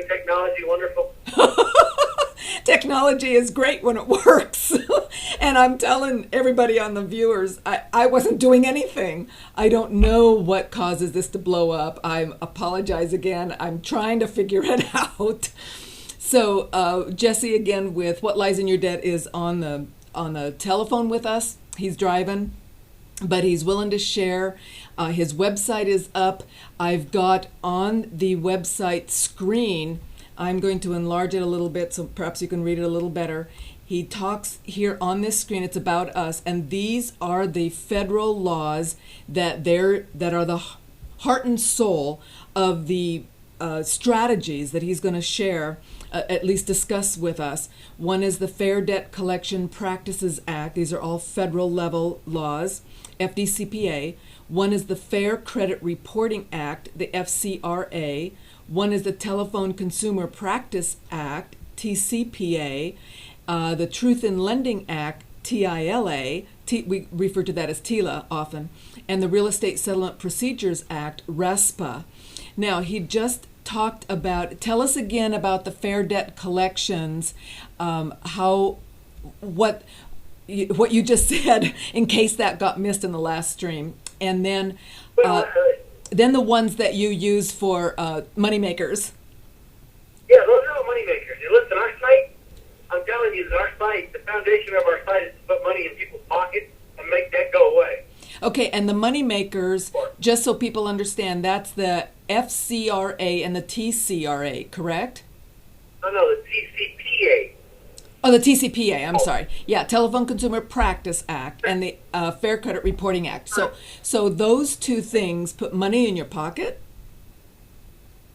find technology wonderful? Technology is great when it works. And I'm telling everybody on the viewers, I wasn't doing anything. I don't know what causes this to blow up. I apologize again. I'm trying to figure it out. So Jesse, again, with What Lies in Your Debt, is on the telephone with us. He's driving, but he's willing to share. His website is up. I've got on the website screen, I'm going to enlarge it a little bit so perhaps you can read it a little better. He talks here on this screen, it's about us, and these are the federal laws that are the heart and soul of the strategies that he's going to share, at least discuss with us. One is the Fair Debt Collection Practices Act. These are all federal level laws, FDCPA. One is the Fair Credit Reporting Act, the FCRA. One is the Telephone Consumer Practice Act, TCPA. The Truth in Lending Act, TILA. We refer to that as TILA often. And the Real Estate Settlement Procedures Act, RESPA. Now, he just talked about, tell us again about the Fair Debt Collections, what you just said, in case that got missed in the last stream. And then the ones that you use for moneymakers. Yeah, those are all moneymakers. Listen, our site, I'm telling you that our site, the foundation of our site is to put money in people's pockets and make debt go away. Okay, and the moneymakers, just so people understand, that's the FCRA and the TCRA, correct? No, the TCPA. Oh, the TCPA, I'm sorry. Yeah, Telephone Consumer Practice Act and the Fair Credit Reporting Act. So those two things put money in your pocket?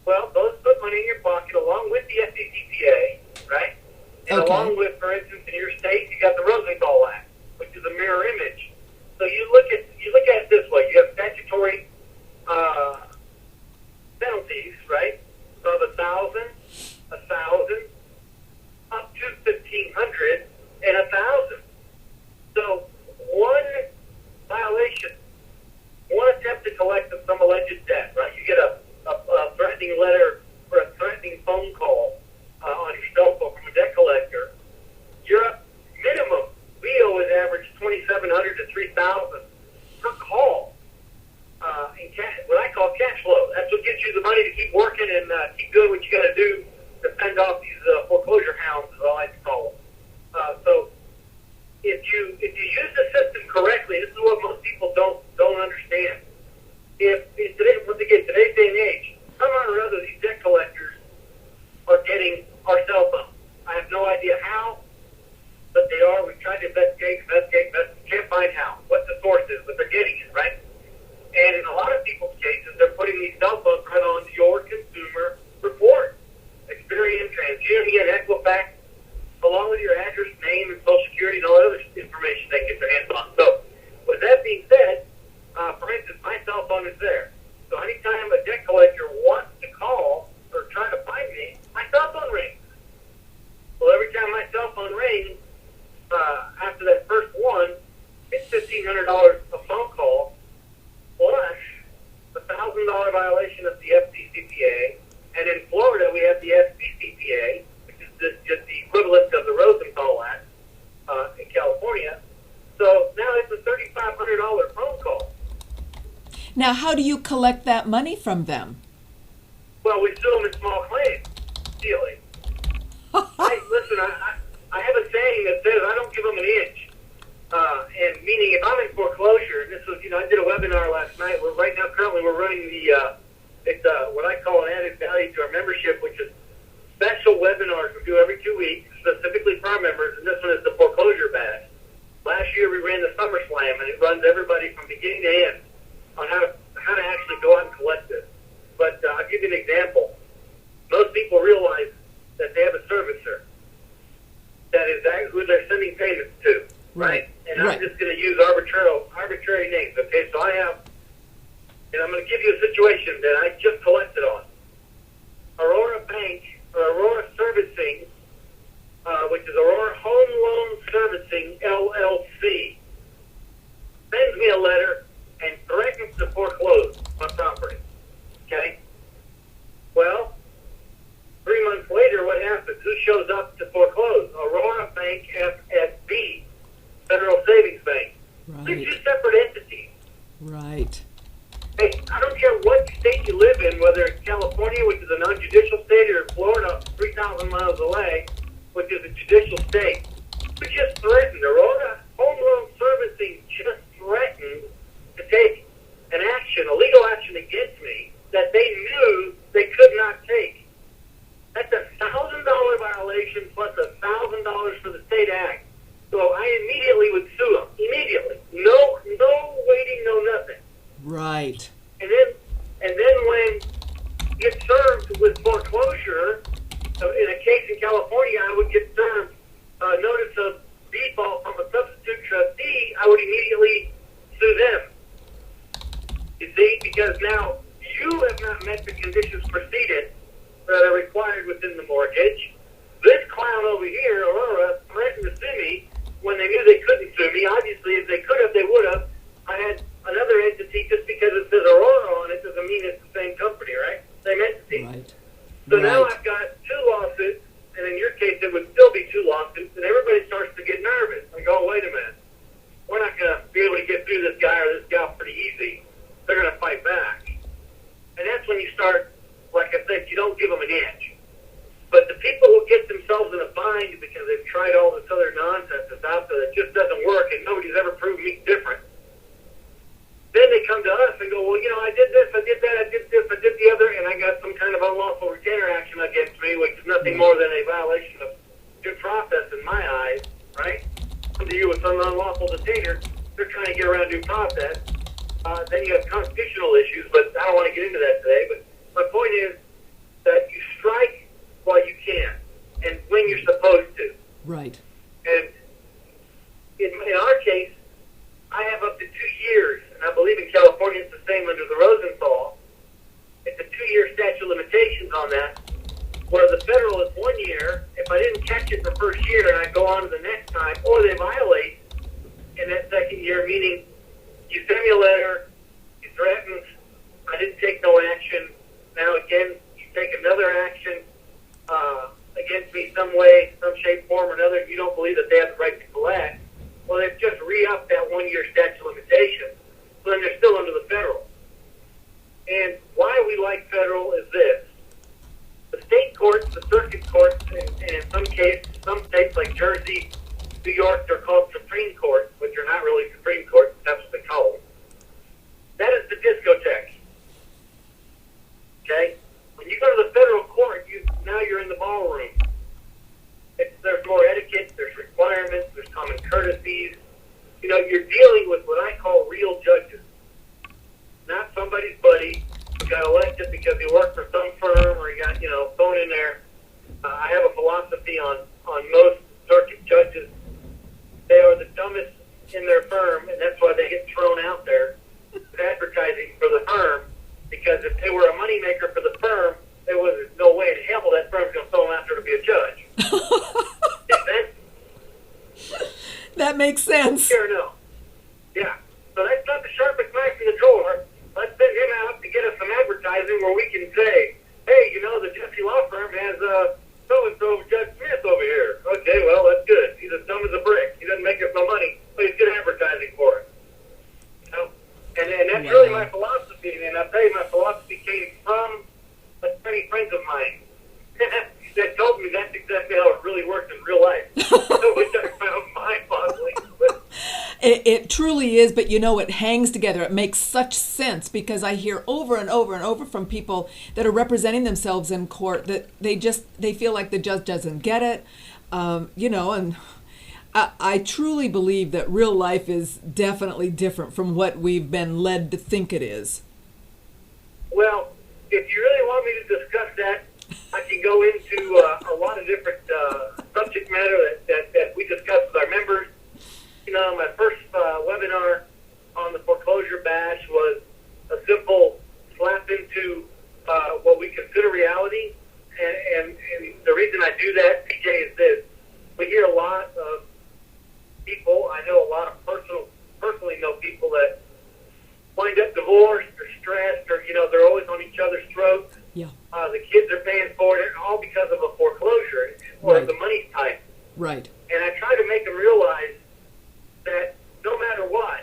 Well, those put money in your pocket along with the FDCPA, right? And along with, for instance, in your state, you got the Rosenthal Act, which is a mirror image. So you look at it this way. You have statutory penalties, right? Of 1,000, up to 1,500, and 1,000. So one violation, one attempt to collect some alleged debt, right? You get a threatening letter or a threatening phone call on your cell phone from a debt collector. Your minimum, we always average 2,700 to 3,000 per call in cash, what I call cash flow. That's what gets you the money to keep working and keep doing what you got to do to fend off these foreclosure hounds, as I like to call them. So if you use the system correctly, this is what most people don't understand. Today's day and age, somehow or other, these debt collectors are getting our cell phones. I have no idea how, but they are. We've tried to investigate, can't find how, what the source is, but they're getting it, right? And in a lot of people's cases, they're putting these cell phones right onto your consumer report. Experian, TransUnion, Equifax, along with your address, name, and Social Security, and all that other information they get their hands on. So, with that being said, for instance, my cell phone is there. So anytime a debt collector wants to call or try to find me, my cell phone rings. Well, every time my cell phone rings, after that first one, it's $1,500 a phone call, plus a $1,000 violation of the FDCPA. And in Florida, we have the SBCPA, which is just the equivalent of the Rosenthal Act in California. So now it's a $3,500 phone call. Now, how do you collect that money from them? Well, we sue them in small claims, stealing. I have a saying that says I don't give them an inch. And meaning if I'm in foreclosure, and this was, I did a webinar last night. Currently we're running it's what I call an added value to our membership, which is special webinars we do every 2 weeks, specifically for our members, and this one is the foreclosure bash. Last year we ran the Summer Slam, and it runs everybody from beginning to end on how to actually go out and collect this. But I'll give you an example. Most people realize that they have a servicer that is who they're sending payments to, right? And I'm just going to use arbitrary names, okay? So I'm going to give you a situation that I just collected on. Aurora Bank, or Aurora Servicing, which is Aurora Home Loan Servicing, LLC, sends me a letter and threatens to foreclose my property, okay? Well, 3 non-judicial state, or in Florida, 3,000 miles away, which is a judicial state, who just threatened, Aurora Home Loan Servicing just threatened to take an action, a legal action against me that they knew they could not take. That's $1,000 violation plus $1,000 for the state act. So I immediately would sue them. Immediately. No waiting, no nothing. Right. And then when you get served with foreclosure, in a case in California, I would get served notice of default from a substitute trustee. I would immediately sue them. You see, because now you have not met the conditions preceded that are required within the mortgage. This clown over here, Aurora, threatened to sue me when they knew they couldn't sue me. Obviously, if they could have, they would have. I had another entity. Just because it says Aurora on it doesn't mean it's the same company, right? Same entity. Right. So now I've got two lawsuits, and in your case, it would still be two lawsuits, and everybody starts to get nervous and go, wait a minute. We're not going to be able to get through this guy or this gal pretty easy. They're going to fight back. And that's when you start, like I said, you don't give them an inch. But the people who get themselves in a bind because they've tried all this other nonsense that's out there that just doesn't work and nobody's ever proved me different, then they come to us and go, well, I did this, I did that, I did this, I did the other, and I got some kind of unlawful retainer action against me, which is nothing more than a violation of due process in my eyes, right? So to you, it's an unlawful detainer. They're trying to get around due process. Then you have constitutional issues, but I don't want to get into that today. But my point is that you strike while you can and when you're supposed to. Right. And in our case, I have up to 2 years, and I believe in California it's the same under the Rosenthal. It's a 2-year statute of limitations on that, where the federal is 1 year. If I didn't catch it the first year and I go on to the next time, or they violate in that second year, meaning you send me a letter, you threatened, I didn't take no action. Now again, you take another action against me some way, some shape, form, or another. You don't believe that they have the right to collect. Well, they've just re-upped that 1 year statute of limitations, so then they're still under the federal. And why we like federal is this. The state courts, the circuit courts, and in some cases, some states like Jersey, New York, they're called Supreme Courts, which are not really Supreme Courts, that's what they call them. That is the discotheque. Okay? When you go to the federal court, now you're in the ballroom. There's more etiquette, there's requirements, there's common courtesies. You're dealing with what I call real judges. Not somebody's buddy who got elected because he worked for some firm or he got, thrown in there. I have a philosophy on most circuit judges. They are the dumbest in their firm, and that's why they get thrown out there advertising for the firm, because if they were a moneymaker for the firm, there was no way in hell that firm's going to throw them out there to be a judge. That makes sense. Sure, no. Yeah. So that's not the sharpest knife in the drawer. Let's send him out to get us some advertising where we can say, hey, the Jesse Law Firm has so-and-so Judge Smith over here. Okay, well, that's good. He's as dumb as a brick. He doesn't make us no money, but he's good advertising for us. And that's really my philosophy. And I'll tell you, my philosophy came from many friends of mine that told me that's exactly how it really works in real life. Which I found mind-boggling. It truly is, but it hangs together. It makes such sense because I hear over and over and over from people that are representing themselves in court that they feel like the judge doesn't get it, and I truly believe that real life is definitely different from what we've been led to think it is. Well, if you really want me to discuss that, I can go into a lot of different subject matter that we discuss with our members. My first webinar on the foreclosure bash was a simple slap into what we consider reality. And the reason I do that, PJ, is this. We hear a lot of people, I know a lot of personally know people that wind up divorced or stressed or, they're always on each other's throats. Yeah. The kids are paying for it, all because of a foreclosure or the money's tight. Right. And I try to make them realize that no matter what,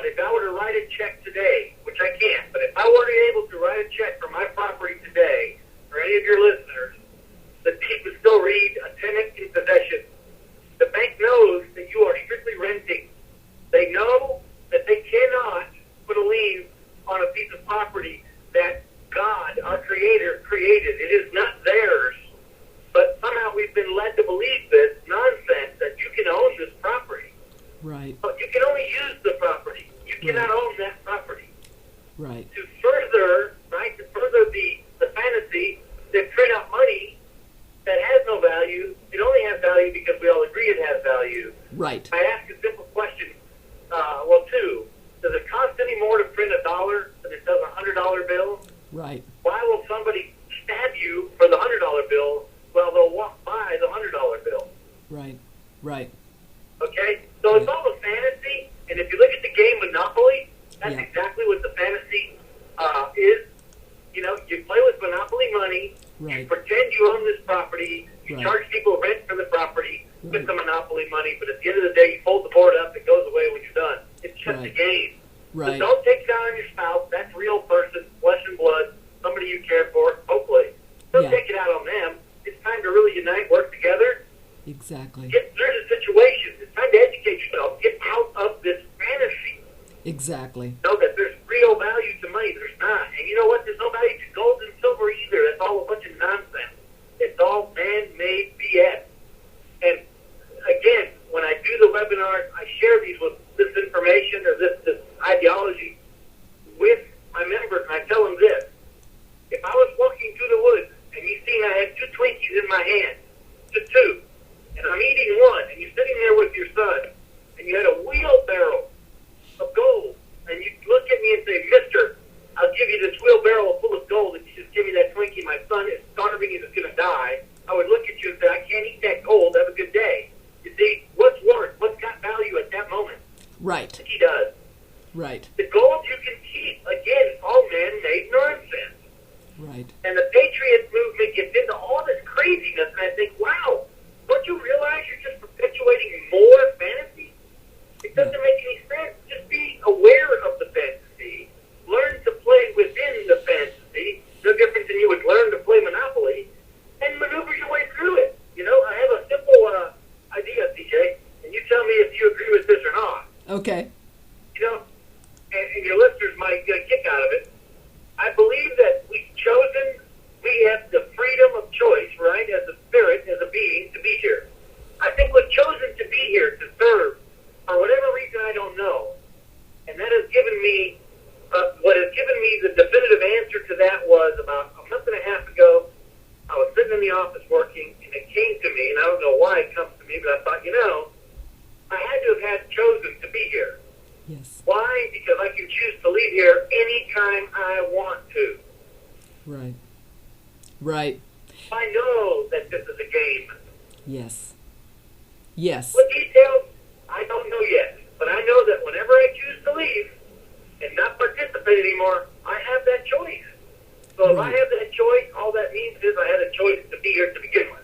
if I were to write a check today, which I can't, but if I were able to write a check for my property it. It is not theirs. But somehow we've been led to believe this nonsense that you can own this property. Right. But you can only use the property. You cannot own that property. Right. To further the fantasy, they print out money that has no value. It only has value because we all agree it has value. Right. I ask a simple question. Two. Does it cost any more to print $1 than it does $100 bill? Right. Why will somebody stab you for the $100 bill while they'll walk by the $100 bill? Right. Right. Okay? So it's all a fantasy, and if you look at the game Monopoly, that's Yeah. exactly what the fantasy is. You know, you play with Monopoly money, you Right. pretend you own this property, you Right. charge people rent for the property with Right. the Monopoly money, but at the end of the day, you fold the board up, it goes away when you're done. It's just a Right. game. Right. So don't take it out on your spouse. That's a real person, flesh and blood, somebody you care for, hopefully. Don't Yeah. take it out on them. It's time to really unite, work together, Exactly. get through the situation. It's time to educate yourself. Get out of this fantasy. Exactly. Know that there's real value to money. There's not. And you know what? There's no value to gold and silver either. That's all a bunch of nonsense. It's all man-made BS. And again, when I do the webinars, I share these with this information or this ideology with my members, and I tell them this. If I was walking through the woods and you seen I had 2 Twinkies in my hand, just 2, and I'm eating one, and you're sitting there with your son, and you had a wheelbarrow of gold, and you look at me and say, Mister, I'll give you this wheelbarrow full of gold if you just give me that Twinkie. My son is starving, he's going to die. I would look at you and say, I can't eat that gold. Have a good day. You see, what's worth? What's got value at that moment? Right. He does. Right. The gold you can keep. Again, it's all man-made nonsense. Right. And the Patriot movement gets into all this craziness, and I think, wow, don't you realize you're just perpetuating more fantasy? It doesn't make any sense. Just be aware of the fantasy. Learn to play within the fantasy. No different than you would learn to play Monopoly, and maneuver your way through it. You know, I have a simple idea, CJ, and you tell me if you agree with this or not. Okay. You know, and your listeners might get a kick out of it. I believe that we have the freedom of choice, right, as a spirit, as a being, to be here. I think we've chosen to be here, to serve, for whatever reason I don't know. And that has given me, what has given me the definitive answer to that was about a month and a half ago, I was sitting in the office working, and it came to me, and I don't know why it comes to me, but I thought, I had to have chosen to be here. Yes. Why? Because I can choose to leave here anytime I want to. Right. Right. I know that this is a game. Yes. Yes. What details? I don't know yet. But I know that whenever I choose to leave and not participate anymore, I have that choice. So if I have that choice, all that means is I had a choice to be here to begin with.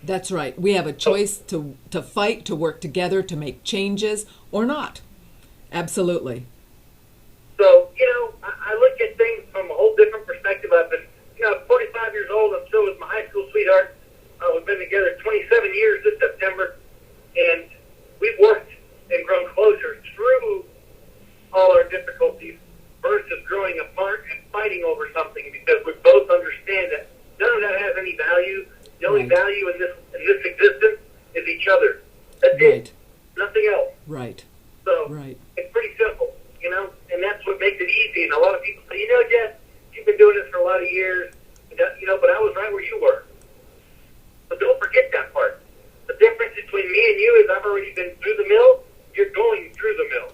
That's right. We have a choice to fight, to work together, to make changes, or not. Absolutely. So, I look at things from a whole different perspective. I've been, I'm 45 years old. I'm still with my high school sweetheart. We've been together 27 years this September. And we've worked and grown closer through all our difficulties versus growing apart and fighting over something, because we both understand that none of that has any value. The only value in this existence is each other. That's it. Nothing else. Right. So it's pretty simple, and that's what makes it easy. And a lot of people say, Jeff, you've been doing this for a lot of years, but I was right where you were. But don't forget that part. The difference between me and you is I've already been through the mill. You're going through the mill.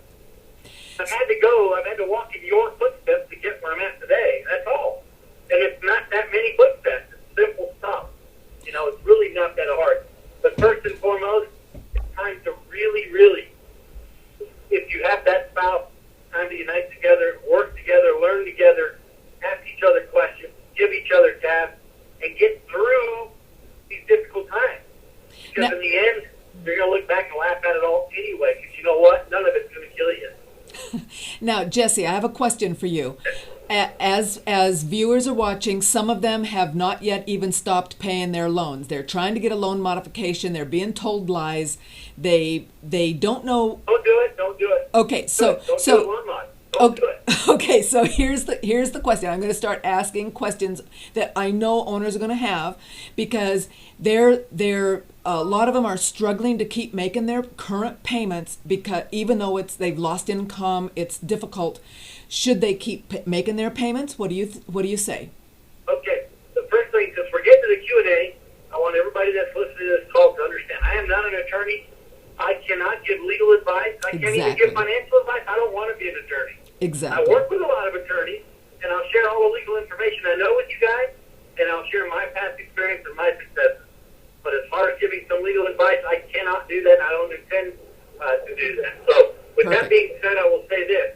I've had to walk in your footsteps to get where I'm at today. That's all. And it's not that many footsteps. It's simple stuff. It's really not that hard. But first and foremost, it's time to really, really, if you have that spouse, time to unite together, work together, learn together, ask each other questions, give each other tasks, and get through these difficult times. Because in the end, you're going to look back and laugh at it all anyway, because you know what? None of it's going to kill you. Now, Jesse, I have a question for you. As viewers are watching, some of them have not yet even stopped paying their loans. They're trying to get a loan modification. They're being told lies. They don't know. Don't do it. Okay, Don't do a loan mod. Don't do it. Okay, so here's the question. I'm going to start asking questions that I know owners are going to have, because they're a lot of them are struggling to keep making their current payments, because even though they've lost income, it's difficult. Should they keep making their payments? What do you say? Okay. The first thing, because we're getting to the Q&A, I want everybody that's listening to this call to understand. I am not an attorney. I cannot give legal advice. I can't even give financial advice. I don't want to be an attorney. Exactly. I work with a lot of attorneys, and I'll share all the legal information I know with you guys, and I'll share my past experience and my successes. But as far as giving some legal advice, I cannot do that, and I don't intend to do that. So, with that being said, I will say this.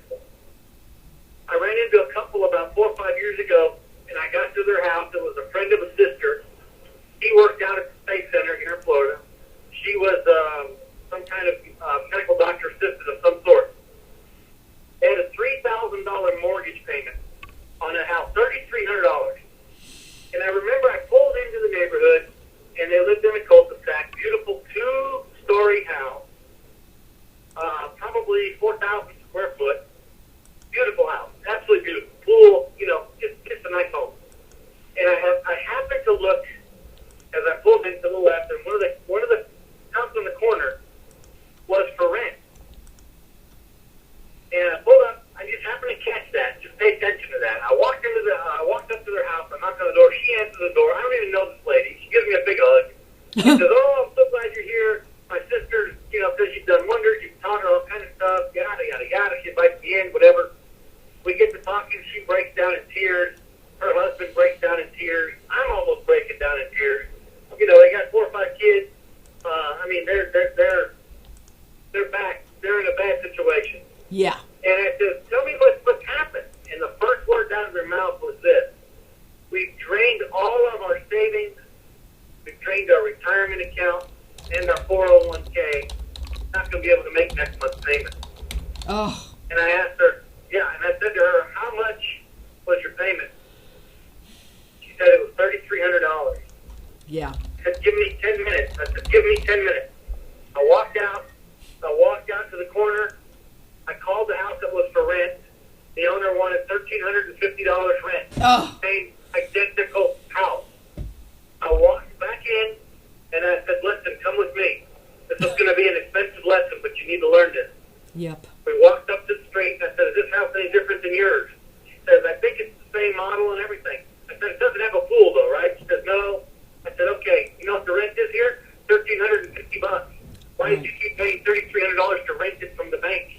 I ran into a couple about 4 or 5 years ago, and I got to their house. It was a friend of a sister. He worked out at the Space Center here in Florida. She was some kind of medical doctor assistant of some sort. They had a $3,000 mortgage payment on a house, $3,300. And I remember I pulled into the neighborhood, and they lived in a cul-de-sac, beautiful 2-story house, probably 4,000 square foot, beautiful house, absolutely beautiful, pool, just a nice home. And I happened to look as I pulled into the left, and one of the houses in the corner was for rent. And I pulled up. I just happened to catch that. Just pay attention to that. I walked up to their house. I knocked on the door. She answered the door. I don't even know this lady. She gives me a big hug. She says, "Oh, I'm so glad you're here. My sister, says you've done wonders. You've taught her all kind of stuff. Yada yada yada." She invites me in. Whatever. We get to talking. She breaks down in tears. Her husband breaks down in tears. I'm almost breaking down in tears. They got 4 or 5 kids. They're back. They're in a bad situation. Yeah. And I said, "Tell me what's happened." And the first word out of their mouth was this: "We've drained all of our savings. We've drained our retirement account and our 401k. Not going to be able to make next month's payment." Oh. And I asked her, and I said to her, "How much was your payment?" She said it was $3,300. Yeah. I said, "Give me 10 minutes." I said, "Give me 10 minutes." I walked out to the corner. I called the house that was for rent. The owner wanted $1,350 rent. Oh. Same identical house. I walked back in, and I said, "Listen, come with me. This is going to be an expensive lesson, but you need to learn this." Yep. We walked up to the street, and I said, "Is this house any different than yours?" She says, "I think it's the same model and everything." I said, "It doesn't have a pool, though, right?" She says, "No." I said, "Okay, you know what the rent is here? $1,350. Why did you keep paying $3,300 to rent it from the bank?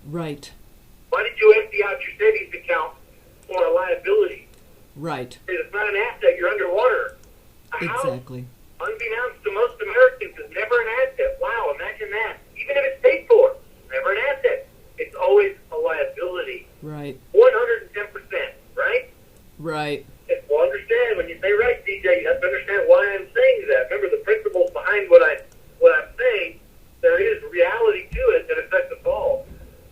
Right. Why did you empty out your savings account for a liability?" Right. It's not an asset. You're underwater. A Exactly. house, unbeknownst to most Americans, is never an asset. Wow, imagine that. Even if it's paid for, never an asset. It's always a liability. Right. 110%, right? Right. Well, understand, when you say right, DJ, you have to understand why I'm saying that. Remember the principles behind what I'm saying. There is reality to it that affects us all.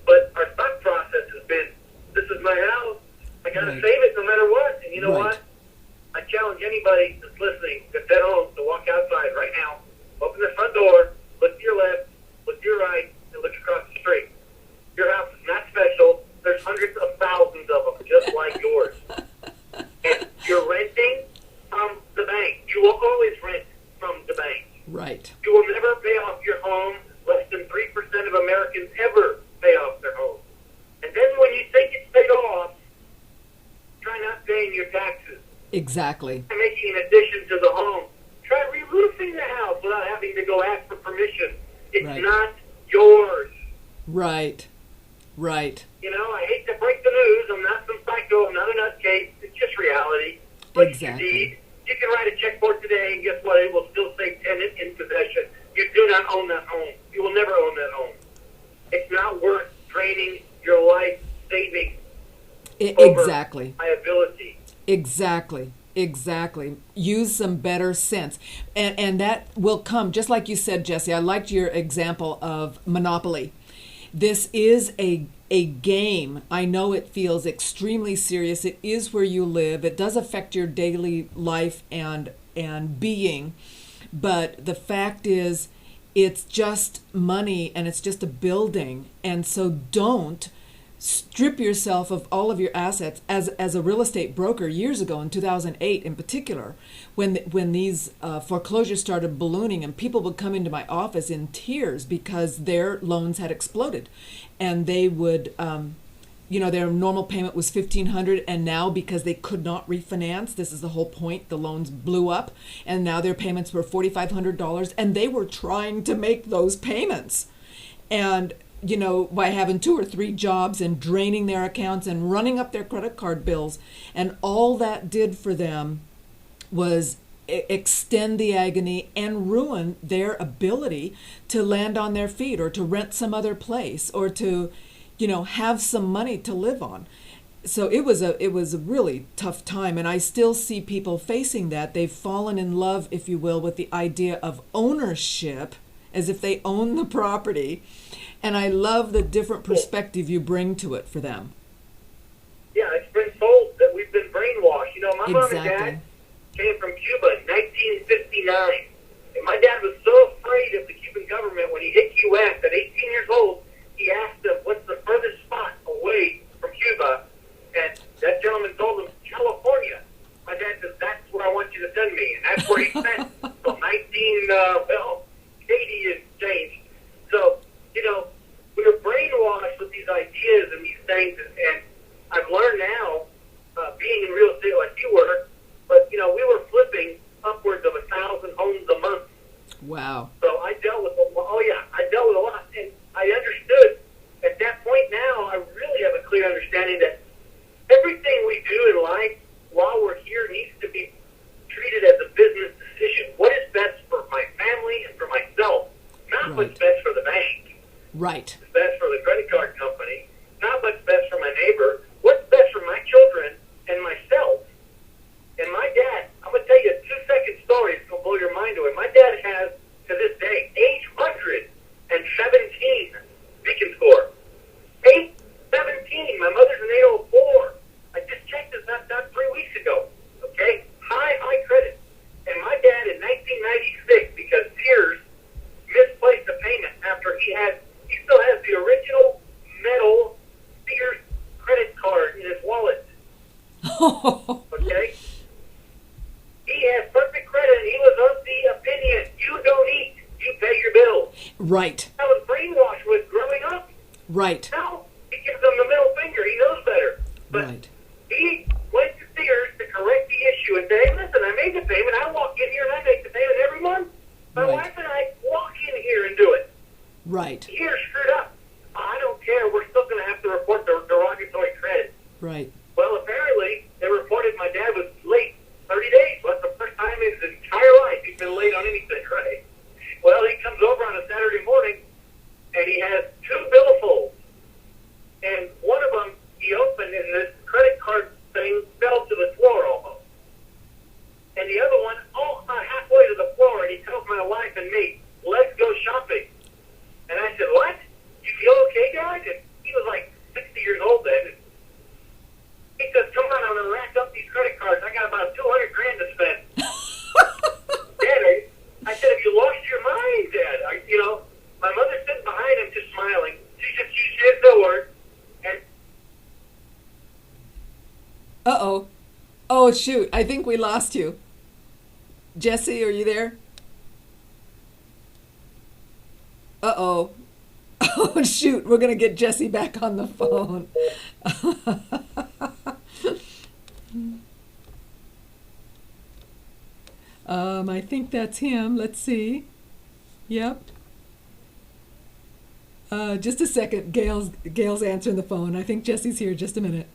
But our thought process has been, this is my house. I got to save it no matter what. And you know what? I challenge anybody that's listening, that's at home, to walk outside right now, open the front door, look to your left, look to your right, and look across the street. Your house is not special. There's hundreds of thousands of them just like yours. And you're renting from the bank. You will always rent from the bank. Right. You will never pay off your home. Less than 3% of Americans ever pay off their home. And then when you think it's paid off, try not paying your taxes. Exactly. Try making an addition to the home. Try re-roofing the house without having to go ask for permission. It's not yours. Right. Right. I hate to break the news. I'm not some psycho. I'm not a nutcase. It's just reality. But Exactly. you can write a check for it today, and guess what? It will still say tenant in possession. You do not own that home. You will never own that home. It's not worth draining your life savings Exactly. liability. Exactly. Exactly. Use some better sense. And that will come, just like you said, Jesse. I liked your example of Monopoly. This is a game. I know it feels extremely serious. It is where you live. It does affect your daily life and being. But the fact is, it's just money and it's just a building. And so don't strip yourself of all of your assets as a real estate broker years ago in 2008 in particular, when these foreclosures started ballooning and people would come into my office in tears because their loans had exploded, and they would their normal payment was $1,500, and now because they could not refinance, this is the whole point, the loans blew up, and now their payments were $4,500, and they were trying to make those payments. And by having 2 or 3 jobs and draining their accounts and running up their credit card bills, and all that did for them was extend the agony and ruin their ability to land on their feet, or to rent some other place, or to have some money to live on. So it was a really tough time, and I still see people facing that. They've fallen in love, if you will, with the idea of ownership, as if they own the property. And I love the different perspective you bring to it for them. Yeah, it's been told that we've been brainwashed. My mom and dad came from Cuba in 1959. And my dad was so afraid of the Cuban government when he hit U.S. at 18 years old. He asked them, what's the furthest spot away from Cuba? And that gentleman told him, California. My dad says, that's where I want you to send me. And that's where he spent till 80 and change. So, we were brainwashed with these ideas and these things. And I've learned now, being in real estate like you were, but, we were flipping upwards of 1,000 homes a month. Wow. So I dealt with a lot. And I understood at that point now, I really have a clear understanding that everything we do in life while we're here needs to be treated as a business decision. What is best for my family and for myself? Not what's best for the bank. Right. What's best for the credit card company. Not what's best for my neighbor. What's best for my children and myself. And my dad, I'm going to tell you a 2-second story. It's going to blow your mind away. My dad has, to this day, 817 Beacon score. 817. My mother's an 804. I just checked this not 3 weeks ago. Okay? High credit. And my dad in 1996, because Sears misplaced a payment after he still has the original metal Sears credit card in his wallet. Okay? He has perfect credit, and he was of the opinion, you don't eat, you pay your bills. Right. I was brainwashed with growing up. Right. Now, he gives them the middle finger. He knows better. But right. He went to Sears to correct the issue and say, hey, listen, I made the payment. I walk in here and I make the payment every month. My wife and I walk in here and do it. Right. You're screwed up. I don't care. We're still going to have to report the derogatory credit. Right. Well, apparently, they reported my dad was late 30 days. Well, that's the first time in his entire life he's been late on anything, right? Well, he comes over on a Saturday morning, and he has 2 billfolds. And one of them he opened, and this credit card thing fell to the floor almost. And the other one, about halfway to the floor, and he tells my wife and me, let's go shopping. And I said, what? You feel okay, guys? And he was like 60 years old then. And he says, come on, I'm going to rack up these credit cards. I got about $200,000 to spend. Dad, I said, have you lost your mind, Dad? My mother's sitting behind him just smiling. She says no word. And Uh-oh. Oh, shoot. I think we lost you. Jesse, are you there? Uh-oh. Oh, shoot. We're going to get Jesse back on the phone. I think that's him. Let's see. Yep. Just a second. Gail's answering the phone. I think Jesse's here. Just a minute.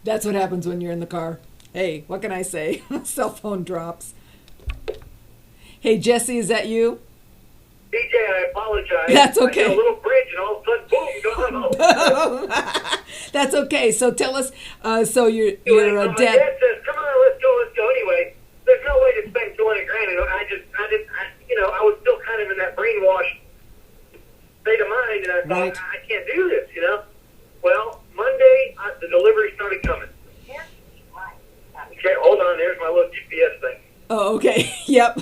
That's what happens when you're in the car. Hey, what can I say? Cell phone drops. Hey, Jesse, is that you? DJ, I apologize. That's okay. I hit a little bridge and all of a sudden, boom, gone. That's okay. So tell us, so you're My dead. dad says, come on, let's go. Anyway, there's no way to spend $200,000. And I was still kind of in that brainwashed state of mind, and I thought, Right. I can't do this, Well, Monday, the delivery started coming. Okay, hold on. There's my little GPS thing. Oh, okay. Yep.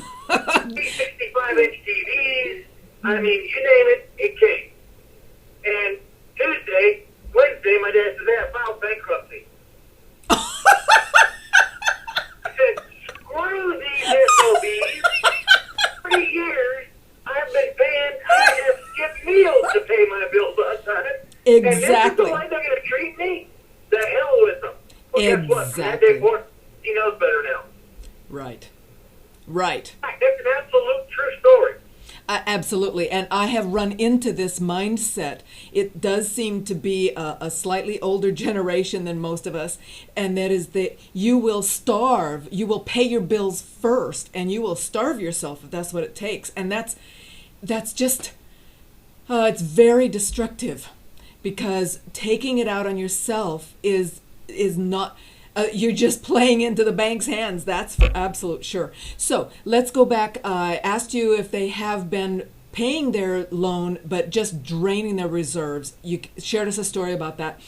I mean, you name it, it came. And Wednesday, my dad says, "Hey, I filed bankruptcy." I said, "Screw these SOBs. 3 years, I've been paying, I have skipped meals to pay my bills on time. Exactly. And this is the way they're going to treat me? The hell with them." Well, guess what? From that day forth, he knows better now. Right. Right. That's an absolute true story. Absolutely. And I have run into this mindset. It does seem to be a slightly older generation than most of us. And that is that you will starve. You will pay your bills first and you will starve yourself if that's what it takes. And that's just, it's very destructive, because taking it out on yourself is not... you're just playing into the bank's hands. That's for absolute sure. So let's go back. I asked you if they have been paying their loan, but just draining their reserves. You shared us a story about that.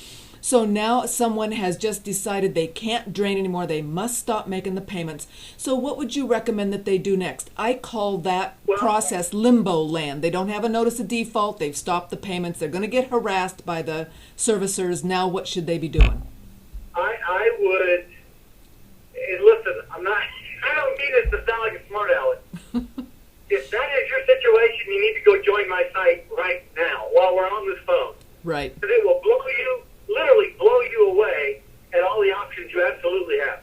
So now someone has just decided they can't drain anymore. They must stop making the payments. So what would you recommend that they do next? I call that process limbo land. They don't have a notice of default. They've stopped the payments. They're going to get harassed by the servicers. Now what should they be doing? I would, and listen, I don't mean this to sound like a smart aleck. If that is your situation, you need to go join my site right now while we're on this phone. Right. Because it will literally blow you away at all the options you absolutely have.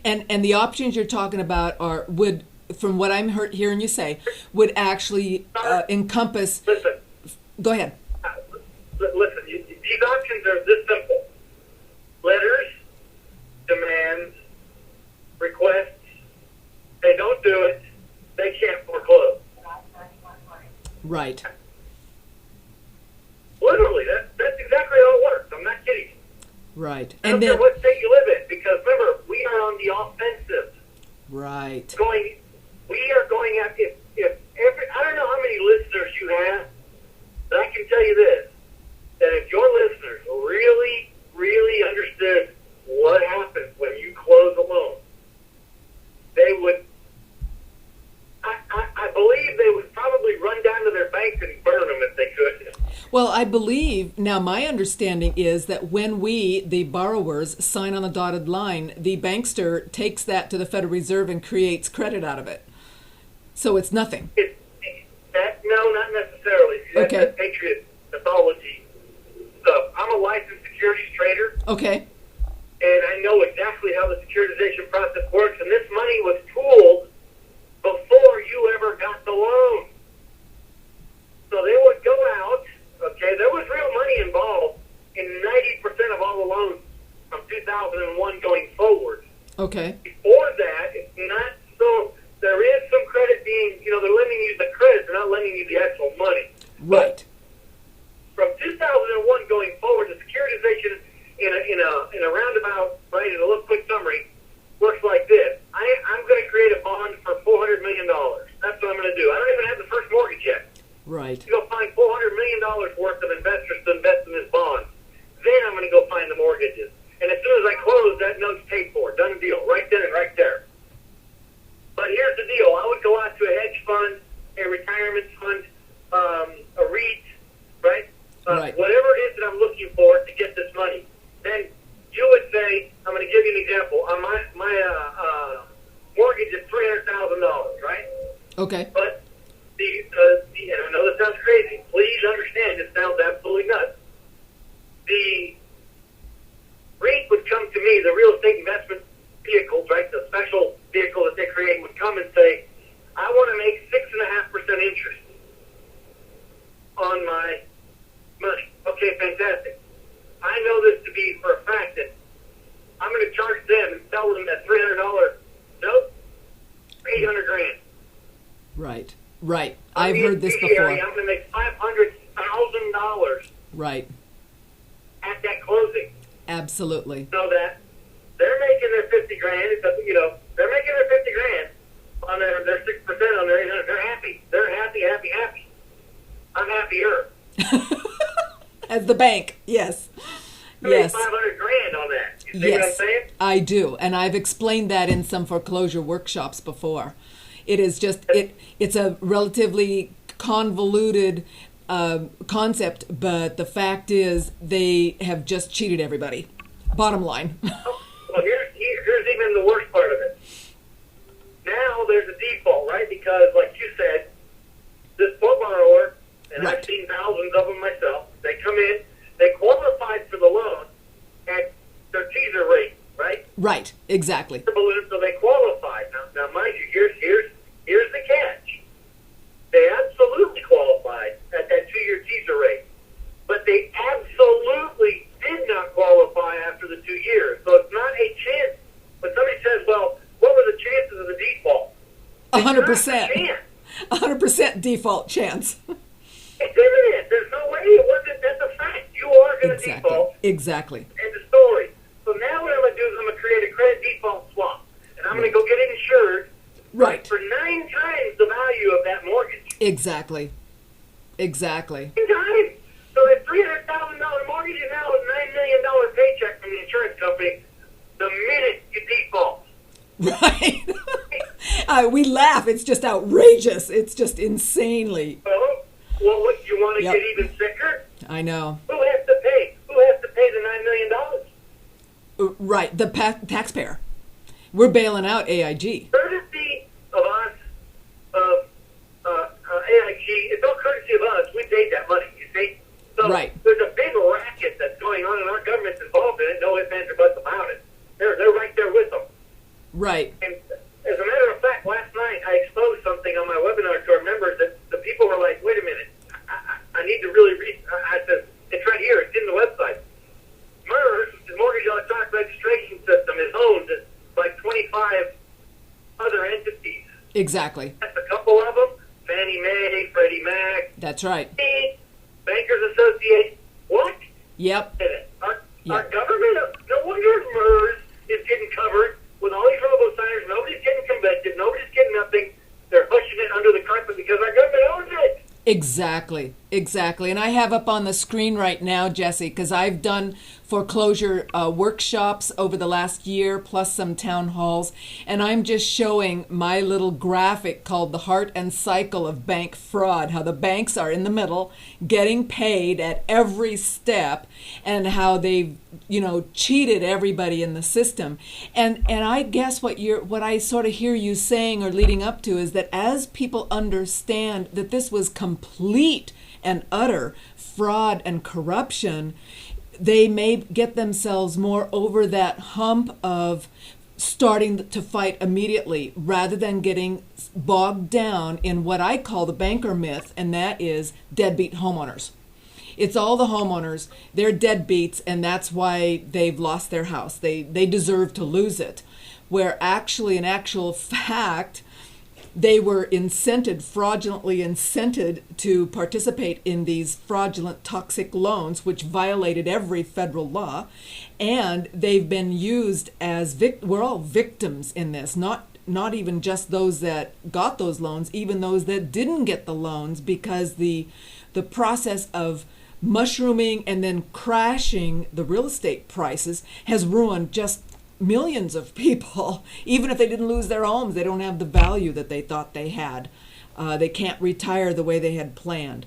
And the options you're talking about would, from what I'm hearing you say, would actually encompass... Listen. Go ahead. Listen, these options are this simple. Letters, demands, requests. They don't do it, they can't foreclose. Right. Literally, that's exactly how it works. I'm not kidding. Right. I don't care what state you live in, because remember, we are on the offensive. Right. We are going at, I don't know how many listeners you have, but I can tell you this, that if your listeners really, really understood what happens when you close a loan, they would, I believe they would probably run down to their bank and burn them if they could. Well, I believe, now my understanding is that when we, the borrowers, sign on the dotted line, the bankster takes that to the Federal Reserve and creates credit out of it. So it's nothing. No, not necessarily. That's Okay. that Patriot mythology stuff. I'm a licensed securities trader. Okay. And I know exactly how the securitization process works. And this money was pooled before you ever got the loan. So they would go out, okay, there was real money involved in 90% of all the loans from 2001 going forward. Okay. Before that, it's not so, there is some credit being, they're lending you the credit, they're not lending you the actual money. Right. From 2001 going forward, the securitization in a roundabout, right, in a little quick summary, works like this. I'm going to create a bond for $400 million. That's what I'm going to do. I don't even have the first mortgage yet. Right. I'm going to find $400 million worth of investors to invest in this bond. Then I'm going to go find the mortgages. And as soon as I close, that note's paid for. Done deal. Right then and right there. But here's the deal. I would go out to a hedge fund, a retirement fund, a REIT, right? Right. Whatever it is that I'm looking for to get this money. Then you would say, I'm going to give you an example. On my mortgage is $300,000, right? Okay. But and I know this sounds crazy. Please understand, it sounds absolutely nuts. The REIT would come to me, the real estate investment vehicles, right, the special vehicle that they create would come and say, I want to make 6.5% interest on my money. Okay, fantastic. I know this to be for a fact that I'm going to charge them and sell them that $300 note for $800,000. Right. Right. I've heard this before. I'm going to make $500,000 Right. at that closing. Absolutely. So that they're making their $50,000. They're making their $50,000 on their 6% on their 800. They're happy. They're happy. I'm happier. As the bank, yes. Yes. $500,000 on that. You see what I'm saying? I do, and I've explained that in some foreclosure workshops before. It is just it's a relatively convoluted concept, but the fact is they have just cheated everybody. Bottom line. Well, here's even the worst part of it. Now there's a default, right? Because, like you said, this poor borrower, and Right. I've seen thousands of them myself, they come in, they qualified for the loan at their teaser rate, right? Right, exactly. The balloon, so they qualified. Now, mind you, here's the catch. They absolutely qualified at that 2-year teaser rate, but they absolutely did not qualify after the 2 years. So it's not a chance. When somebody says, "Well, what were the chances of the default?" 100%. It's not a chance. 100% default chance. There is. There's no way it wasn't. That's a fact. You are going to Exactly. default. Exactly. End of story. So now what I'm going to do is I'm going to create a credit default swap, and I'm going to go get it insured Right. for 9 times the value of that mortgage. Exactly. Exactly. 9 times. So that $300,000 mortgage is now a $9 million paycheck from the insurance company the minute you default. Right. We laugh. It's just outrageous. It's just insanely. Well, what, you want to Yep. get even sicker? I know. Who has to pay? Who has to pay the $9 million? Right. The taxpayer. We're bailing out AIG. Courtesy of us, of AIG, it's all courtesy of us. We paid that money, you see? So Right. there's a big racket that's going on, and our government's involved in it. No ifs, ands, or buts about it. They're right there with them. Right. And as a matter of fact, last night I exposed something on my webinar to our members that the people were like, "Wait a minute, I need to really read." I said, "It's right here. It's in the website." MERS, the Mortgage Electronic Registration System, is owned by 25 other entities. Exactly. That's a couple of them: Fannie Mae, Freddie Mac, That's right. Bankers Association. What? Yep. Our government? No wonder MERS is getting covered with all these robo-signers. Nobody's getting convicted. Nobody's getting nothing. They're pushing it under the carpet because our government owns it. Exactly. Exactly. And I have up on the screen right now, Jesse, because I've done foreclosure workshops over the last year, plus some town halls, and I'm just showing my little graphic called the heart and cycle of bank fraud, how the banks are in the middle getting paid at every step, and how they've, cheated everybody in the system. And I guess what I sort of hear you saying or leading up to is that as people understand that this was complete and utter fraud and corruption, they may get themselves more over that hump of starting to fight immediately rather than getting bogged down in what I call the banker myth, and that is deadbeat homeowners. It's all the homeowners. They're deadbeats, and that's why they've lost their house. They deserve to lose it. Where actually, in actual fact, they were fraudulently incented to participate in these fraudulent toxic loans, which violated every federal law. And they've been used as we're all victims in this, not even just those that got those loans, even those that didn't get the loans, because the process of mushrooming and then crashing the real estate prices has ruined just millions of people. Even if they didn't lose their homes, they don't have the value that they thought they had. They can't retire the way they had planned.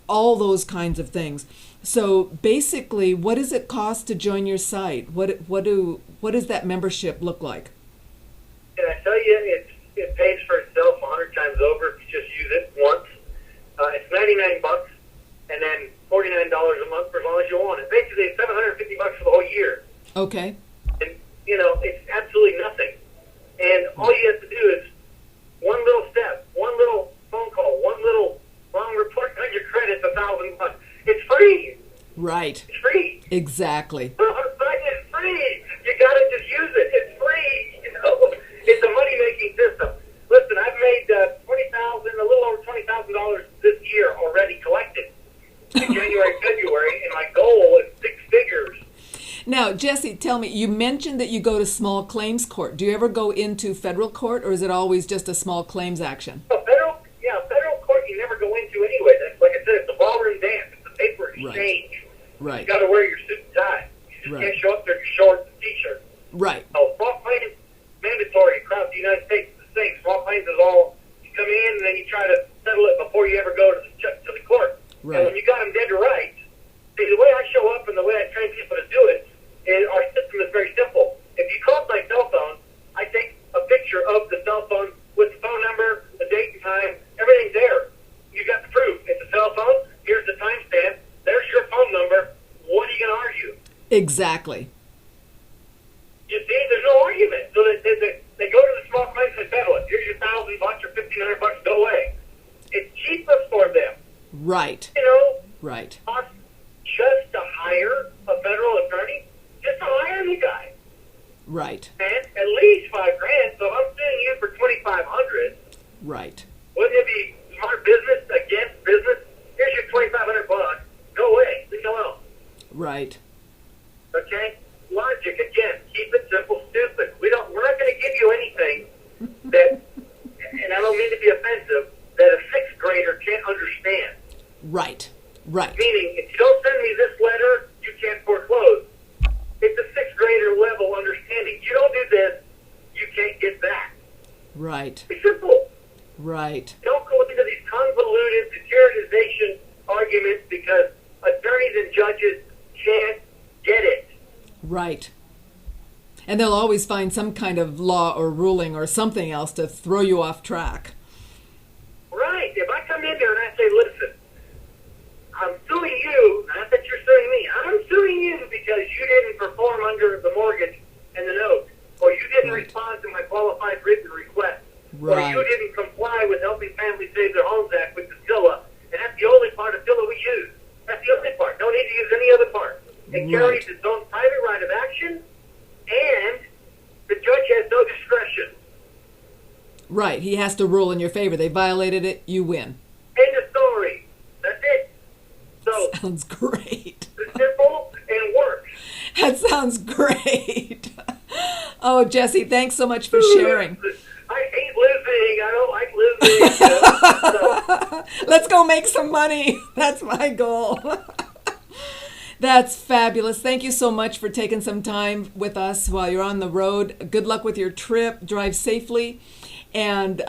All those kinds of things. So basically, what does it cost to join your site? What does that membership look like? Can I tell you, it pays for itself 100 times over if you just use it once. It's $99, and then $49 a month for as long as you want it. Basically, it's $750 for the whole year. Okay. And, it's absolutely nothing. And all you have to do is one little step, one little phone call, one little wrong report on your credit, $1,000. It's free. Right. It's free. Exactly. It's free. You got to just use it. It's free. It's a money-making system. Listen, I've made a little over $20,000 this year already collected in January, February, and my goal is 6 figures. Now, Jesse, tell me, you mentioned that you go to small claims court. Do you ever go into federal court, or is it always just a small claims action? Well, federal court you never go into anyway. That's, like I said, it's a ballroom dance. It's a paper exchange. Right. You got to wear your suit and tie. You just Right. can't show up there in your shorts and t-shirt. Right. So small claims mandatory across the United States. It's the same. Small claims is all come in and then you try to settle it before you ever go to the court. Right. And when you got them dead to rights, see, the way I show up and the way I train people to do it is our system is very simple. If you call my cell phone, I take a picture of the cell phone with the phone number, the date and time, everything's there. You got the proof. It's a cell phone. Here's the timestamp. There's your phone number. What are you going to argue? Exactly. You see, there's no argument. So they go to the small claims and settle it. Here's your $1,000 or $1,500. Go away. It's cheaper for them. Right. You know, Right. cost just to hire a federal attorney, just to hire the guy. Right. And at least $5,000. So if I'm suing you for $2,500, Right. wouldn't it be smart business against business? Here's your $2,500. Go away. Leave me alone. Right. Okay? Logic again. Keep it simple, stupid. We're not going to give you anything that, and I don't mean to be offensive, that a sixth grader can't understand. Right. Right. Meaning, if you don't send me this letter, you can't foreclose. It's a sixth grader level understanding. You don't do this, you can't get that. Right. It's simple. Right. Don't go into these convoluted securitization arguments because attorneys and judges can't get it. Right. And they'll always find some kind of law or ruling or something else to throw you off track. Right. If I come in there and I say, listen, I'm suing you, not that you're suing me, I'm suing you because you didn't perform under the mortgage and the note, or you didn't Right. respond to my qualified written request, Right. or you didn't comply with Helping Families Save Their Homes Act with the SILA, and that's the only part of SILA we use. That's the only part. Don't need to use any other part. It carries its own private right of action, and the judge has no discretion. Right. He has to rule in your favor. They violated it, you win. End of story. That's it. So, Sounds great. it's simple and works. That sounds great. Oh, Jesse, thanks so much for sharing. I hate losing. I don't like losing. So, Let's go make some money. That's my goal. That's fabulous. Thank you so much for taking some time with us while you're on the road. Good luck with your trip. Drive safely. And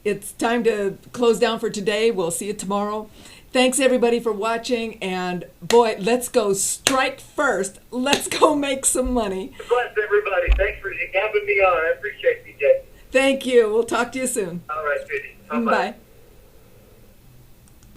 it's time to close down for today. We'll see you tomorrow. Thanks, everybody, for watching. And, boy, let's go strike first. Let's go make some money. bless everybody. Thanks for having me on. I appreciate it, DJ. Thank you. We'll talk to you soon. All right, Judy. Bye-bye. Bye.